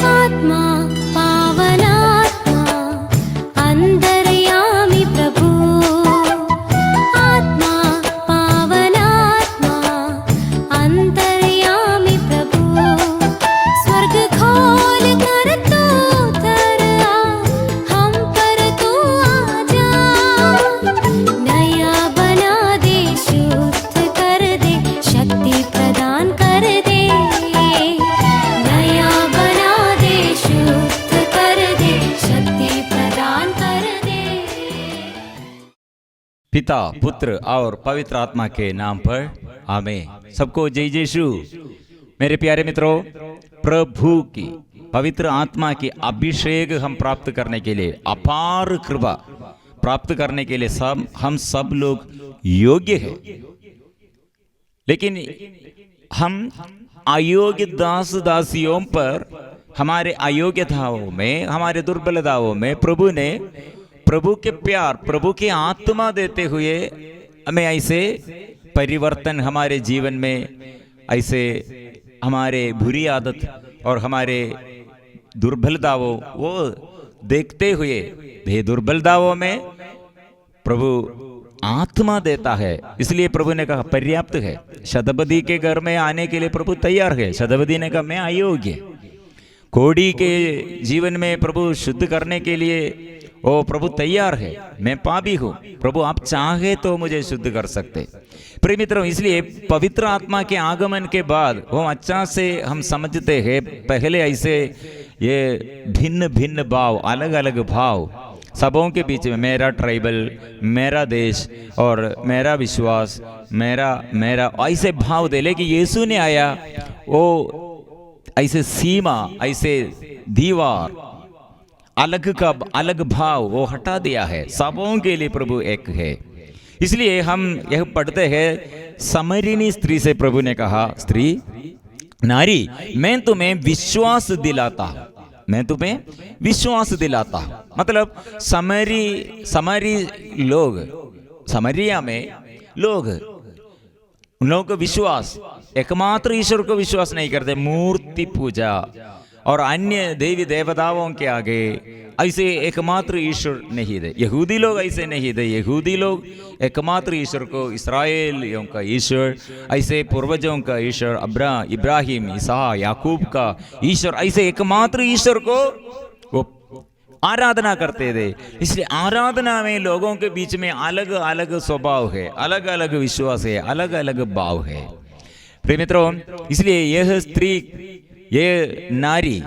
आत्मा पावनात्मा अंतर्यामी प्रभु, आत्मा पावनात्मा अंतर्यामी प्रभु, स्वर्ग खोल कर तू उतर आ, हम पर तू आजा, नया बना दे, शुद्ध कर दे, शक्ति प्रदान कर दे, नया बना दे, शुद्ध कर दे, शक्ति प्रदान कर दे। पिता, पुत्र और पवित्र आत्मा के नाम पर आमीन। सबको जय यीशु। मेरे प्यारे मित्रों, प्रभु की पवित्र आत्मा की अभिषेक हम प्राप्त करने के लिए, अपार कृपा प्राप्त करने के लिए हम सब लोग योग्य हैं। लेकिन हम अयोग्य दास दासियों पर, हमारे अयोग्यताओं में, हमारे दुर्बलताओं में प्रभु के प्यार, प्रभु की आत्मा देते हुए हमें ऐसे परिवर्तन हमारे जीवन में, ऐसे हमारे बुरी आदत और हमारे दुर्बलताओं वो देखते हुए, ये दुर्बलताओं में प्रभु आत्मा देता है। इसलिए प्रभु ने कहा पर्याप्त है। शतपदी के घर में आने के लिए प्रभु तैयार है। शतपदी ने कहा मैं अयोग्य। कोढ़ी के जीवन में प्रभु शुद्ध करने के लिए ओ प्रभु तैयार है। मैं पापी हूँ, प्रभु आप चाहे तो मुझे शुद्ध कर सकते। प्रिय मित्रों, इसलिए पवित्र आत्मा के आगमन के बाद वो अच्छा से हम समझते हैं, पहले ऐसे ये भिन्न भिन्न भाव, अलग अलग भाव सबों के बीच में, मेरा ट्राइबल, मेरा देश और मेरा विश्वास, मेरा ऐसे भाव दे। लेकिन यीशु ने आया, वो ऐसे सीमा, ऐसे दीवार, अलग भाव वो हटा दिया है। सबों के लिए प्रभु एक है। इसलिए हम यह पढ़ते हैं, समरीनी स्त्री से प्रभु ने कहा, स्त्री, नारी, मैं तुम्हें विश्वास दिलाता हूं, मैं तुम्हें विश्वास दिलाता हूं। मतलब समरिया में लोग, उन लोगों को विश्वास, एकमात्र ईश्वर को विश्वास नहीं करते। मूर्ति पूजा और अन्य देवी देवताओं के आगे ऐसे एकमात्र ईश्वर नहीं दे। यहूदी लोग ऐसे नहीं दे। यहूदी लोग एकमात्र ईश्वर को, इस्राएलियों का ईश्वर, ऐसे पूर्वजों का ईश्वर, इब्राहिम, इसहाक, याकूब का ईश्वर, ऐसे एकमात्र ईश्वर को वो आराधना करते थे। इसलिए आराधना में लोगों के बीच में अलग अलग स्वभाव है, अलग अलग विश्वास है, अलग अलग भाव है। प्रिय मित्रों, इसलिए यह स्त्री, ये नारी,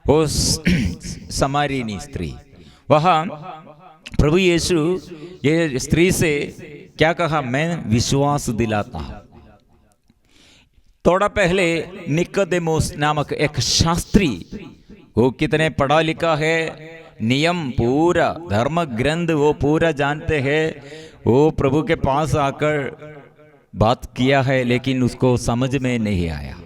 वो समारीनी स्त्री, वहाँ प्रभु यीशु ये स्त्री से क्या कहा, मैं विश्वास दिलाता हूं। थोड़ा पहले निकोदेमुस नामक एक शास्त्री, वो कितने पढ़ा लिखा है, नियम पूरा, धर्म ग्रंथ वो पूरा जानते हैं, वो प्रभु के पास आकर बात किया है, लेकिन उसको समझ में नहीं आया।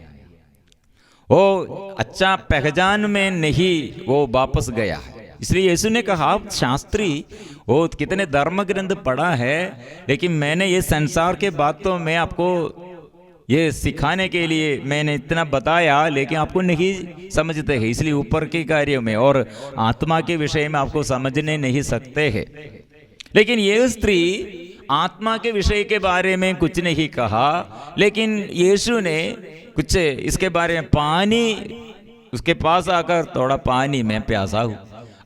वो अच्छा पहचान में नहीं, वो वापस गया। इसलिए यीशु ने कहा, शास्त्री, वो कितने धर्म ग्रंथ पढ़ा है, लेकिन मैंने ये संसार के बातों में आपको ये सिखाने के लिए मैंने इतना बताया, लेकिन आपको नहीं समझते हैं। इसलिए ऊपर के कार्यों में और आत्मा के विषय में आपको समझने नहीं सकते हैं। लेकिन ये स्त्री आत्मा के विषय के बारे में कुछ नहीं कहा, लेकिन यीशु ने कुछ इसके बारे में, पानी, उसके पास आकर, थोड़ा पानी, मैं प्यासा हूं,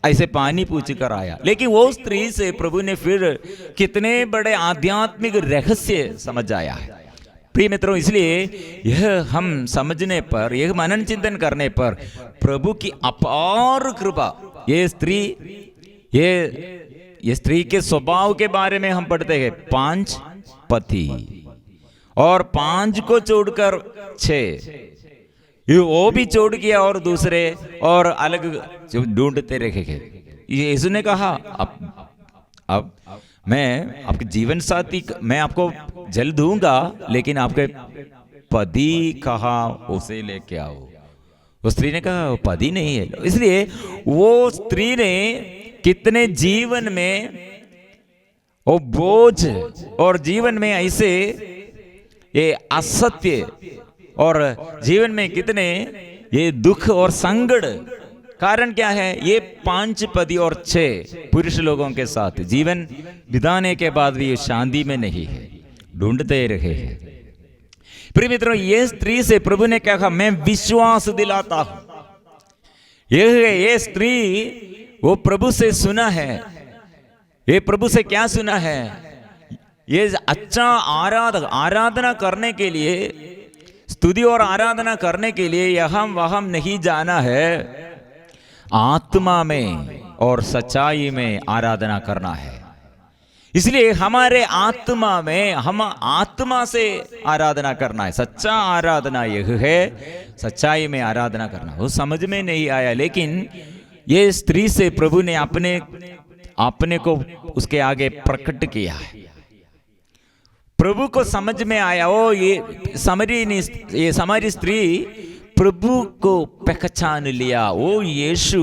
ऐसे पानी पूछ कर आया। लेकिन वो स्त्री से प्रभु ने फिर कितने बड़े आध्यात्मिक रहस्य समझ आया है। प्रिय मित्रों, इसलिए यह हम समझने पर, यह मनन चिंतन करने पर प्रभु की अपार कृपा, ये स्त्री के स्वभाव के बारे में हम पढ़ते हैं, 5 पति और 5 को छोड़कर 6, वो भी छोड़ किया और दूसरे और अलग ढूंढते रखे। यीशु ने कहा, अब मैं आपके जीवन साथी, मैं आपको जल दूंगा, लेकिन आपके पति कहाँ, उसे लेके आओ। वो स्त्री ने कहा, पति नहीं है। इसलिए वो स्त्री ने कितने जीवन में वो बोझ और जीवन में ऐसे ये असत्य और जीवन में कितने ये दुख और संकट, कारण क्या है? ये 5 पति और 6 पुरुष लोगों के साथ जीवन बिताने के बाद भी ये शांति में नहीं है, ढूंढते रहे हैं। प्रिय मित्रों, ये स्त्री से प्रभु ने क्या कहा? मैं विश्वास दिलाता हूं। ये स्त्री वो प्रभु से सुना है। ये प्रभु से क्या सुना है? ये अच्छा आराधना करने के लिए, स्तुति और आराधना करने के लिए यहाँ वहां नहीं जाना है, आत्मा में और सच्चाई में आराधना करना है। इसलिए हमारे आत्मा में, हम आत्मा से आराधना करना है। सच्चा आराधना यह है, सच्चाई में आराधना करना। वो समझ में नहीं आया, लेकिन ये स्त्री से प्रभु ने अपने को उसके आगे प्रकट किया है। प्रभु को समझ में आया, ओ ये समारी स्त्री प्रभु को पहचान लिया। वो यीशु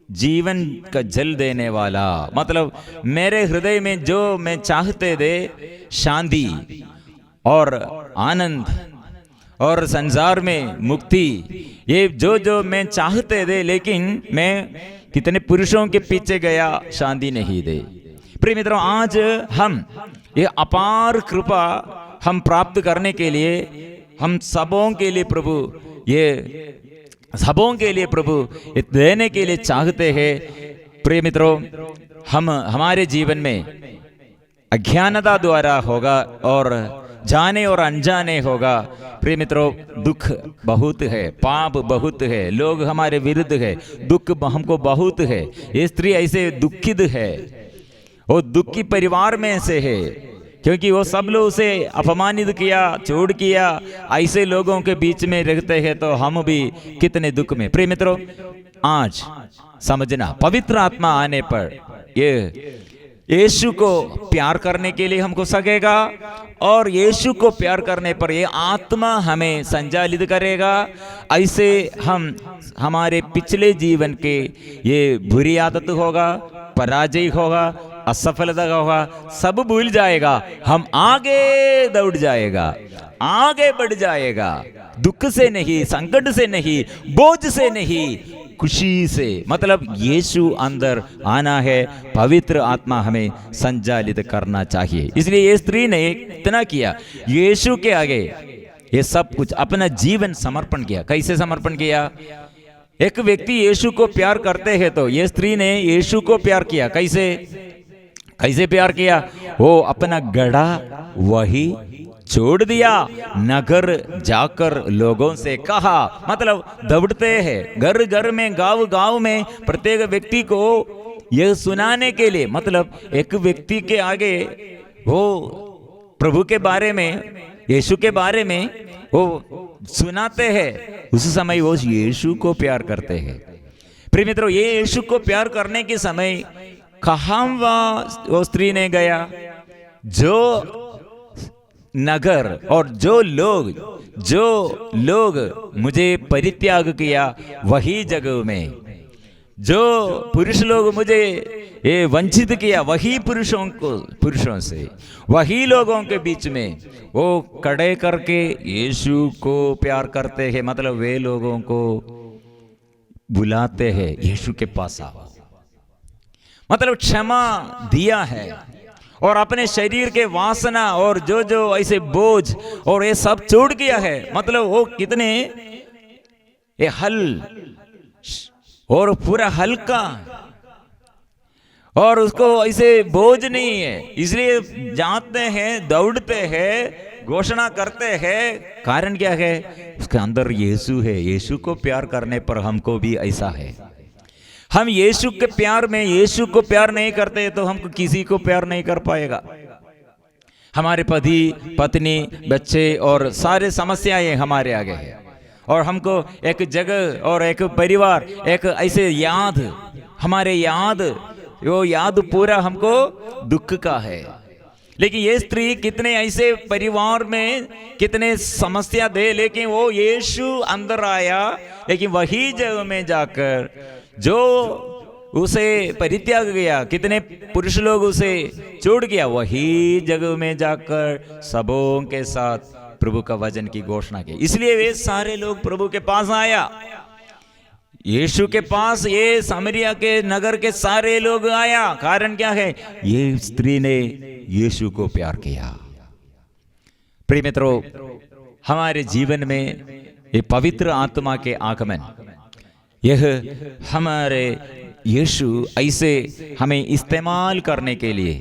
जीवन का जल देने वाला, मतलब मेरे हृदय में जो मैं चाहते थे, शांति और आनंद और संसार में मुक्ति, ये जो मैं चाहते थे, लेकिन मैं कितने पुरुषों के पीछे गया, शांति नहीं दे। प्रिय मित्रों, आज हम ये अपार कृपा हम प्राप्त करने के लिए, हम सबों के लिए प्रभु ये देने के लिए चाहते हैं। प्रिय मित्रों, हमारे जीवन में अज्ञानता द्वारा होगा और जाने और अनजाने होगा। प्रिय मित्रों, दुख बहुत है, पाप बहुत है, लोग हमारे विरुद्ध है, दुख हमको बहुत है। ये स्त्री ऐसे दुखित है, वो दुखी परिवार में से है, क्योंकि वो सब लोग उसे अपमानित किया, चोट किया। ऐसे लोगों के बीच में रहते हैं तो हम भी कितने दुख में। प्रिय मित्रों, आज समझना, पवित्र आत्मा आने पर ये यीशु को प्यार करने के लिए हमको सकेगा, और यीशु को प्यार करने पर ये आत्मा हमें संचालित करेगा। ऐसे हम हमारे पिछले जीवन के ये बुरी आदत होगा, पराजय होगा, असफलता होगा, सब भूल जाएगा। हम आगे दौड़ जाएगा, आगे बढ़ जाएगा, दुख से नहीं, संकट से नहीं, बोझ से नहीं, खुशी से। मतलब यीशु अंदर आना है, पवित्र आत्मा हमें संचालित करना चाहिए। इसलिए ये स्त्री ने इतना किया, यीशु के आगे ये सब कुछ अपना जीवन समर्पण किया। कैसे समर्पण किया? एक व्यक्ति यीशु को प्यार करते हैं तो ये स्त्री ने यीशु को प्यार किया। कैसे प्यार किया? वो अपना गड़ा वही छोड़ दिया, नगर जाकर लोगों से कहा। मतलब दौड़ते हैं घर घर में, गांव गांव में, प्रत्येक व्यक्ति को यह सुनाने के लिए। मतलब एक व्यक्ति के आगे वो प्रभु के बारे में, यीशु के बारे में वो सुनाते हैं, उस समय वो यीशु को प्यार करते हैं। प्रिय मित्रों, ये यीशु को प्यार करने के समय कहाँ वो स्त्री ने गया? जो नगर और जो लोग मुझे परित्याग किया, वही जगह में जो पुरुष लोग मुझे ये वंचित किया, वही पुरुषों से, वही लोगों के बीच में वो खड़े करके यीशु को प्यार करते हैं। मतलब वे लोगों को बुलाते हैं, यीशु के पास आओ। मतलब क्षमा दिया है और अपने शरीर के वासना और जो ऐसे बोझ और ये सब छोड़ किया है। मतलब वो कितने ये हल और पूरा हल्का, और उसको ऐसे बोझ नहीं है। इसलिए जाते हैं, दौड़ते हैं, घोषणा करते हैं। कारण क्या है? उसके अंदर यीशु है। यीशु को प्यार करने पर हमको भी ऐसा है। हम यीशु के प्यार में यीशु को प्यार नहीं करते तो हमको किसी को प्यार नहीं कर पाएगा। हमारे पति पत्नी बच्चे और सारे समस्याएं हमारे आगे है, और हमको एक जगह और एक परिवार, एक ऐसे याद, हमारे वो याद पूरा हमको दुख का है। लेकिन ये स्त्री कितने ऐसे परिवार में कितने समस्या दे, लेकिन वो यीशु अंदर आया। लेकिन वही जगह में जाकर जो उसे परित्याग गया, कितने पुरुष लोग उसे छोड़ गया, वही जगह में जाकर सबों के साथ प्रभु का वचन की घोषणा की। इसलिए वे सारे लोग प्रभु के पास आया, यीशु के पास ये सामरिया के नगर के सारे लोग आया। कारण क्या है? ये स्त्री ने यीशु को प्यार किया। प्रिय मित्रों, हमारे जीवन में ये पवित्र आत्मा के आगमन, यह हमारे यीशु ऐसे हमें इस्तेमाल करने के लिए,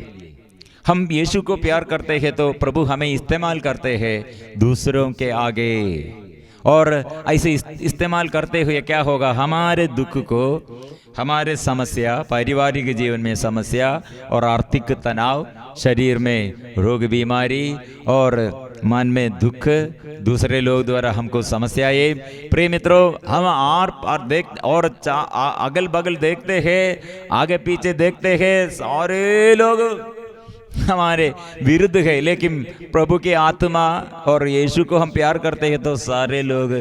हम यीशु को प्यार करते हैं तो प्रभु हमें इस्तेमाल करते हैं दूसरों के आगे। और ऐसे इस्तेमाल करते हुए क्या होगा? हमारे दुख को, हमारे समस्या, पारिवारिक जीवन में समस्या और आर्थिक तनाव, शरीर में रोग बीमारी और मन में दुख, दूसरे लोग द्वारा हमको समस्याएं। प्रिय मित्रों, हम अगल बगल देखते हैं, आगे पीछे देखते हैं, सारे लोग हमारे विरुद्ध है, लेकिन प्रभु की आत्मा और यीशु को हम प्यार करते हैं तो सारे लोग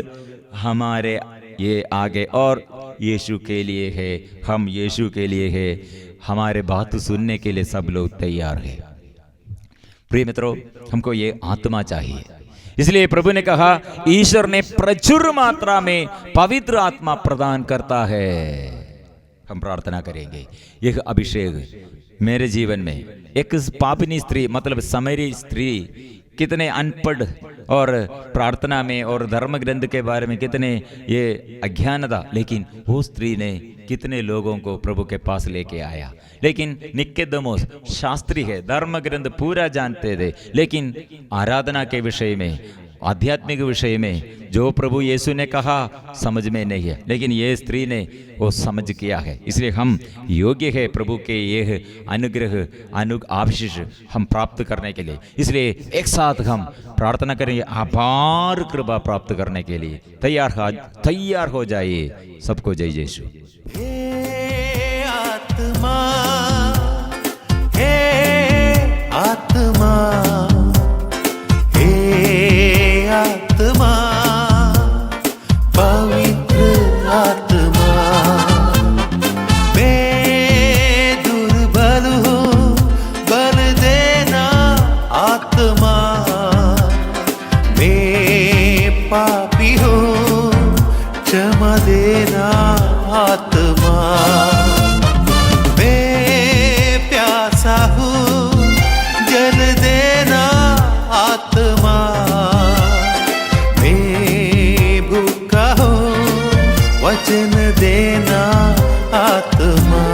हमारे ये आगे और यीशु के लिए है, हम यीशु के लिए है, हमारे बात सुनने के लिए सब लोग तैयार है। प्रिय मित्रों, हमको ये आत्मा चाहिए। इसलिए प्रभु ने कहा, ईश्वर ने प्रचुर मात्रा में पवित्र आत्मा प्रदान करता है। हम प्रार्थना करेंगे, यह अभिषेक मेरे जीवन में, एक पापिनी स्त्री, मतलब सामरी स्त्री, कितने अनपढ़ और प्रार्थना में और धर्म ग्रंथ के बारे में कितने ये अज्ञानता, लेकिन वो स्त्री ने कितने लोगों को प्रभु के पास लेके आया। लेकिन निकोदेमोस शास्त्री है, धर्म ग्रंथ पूरा जानते थे, लेकिन आराधना के विषय में, आध्यात्मिक विषय में जो प्रभु यीशु ने कहा समझ में नहीं है, लेकिन ये स्त्री ने वो समझ किया है। इसलिए हम योग्य है प्रभु के यह अनुग्रह आशीष हम प्राप्त करने के लिए। इसलिए एक साथ हम प्रार्थना करेंगे, अपार कृपा प्राप्त करने के लिए तैयार हो जाइए। सबको जय यीशु। हे आत्मा, हे आत्मा, हे आत्मा, पवित्र आत्मा, मैं दुर्बल हूँ, बल देना आत्मा, मैं पापी हूँ, क्षमा देना आत्मा, मैं प्यासा हूँ, जल देना आत्मा, मैं भूखा हूँ, वचन देना आत्मा।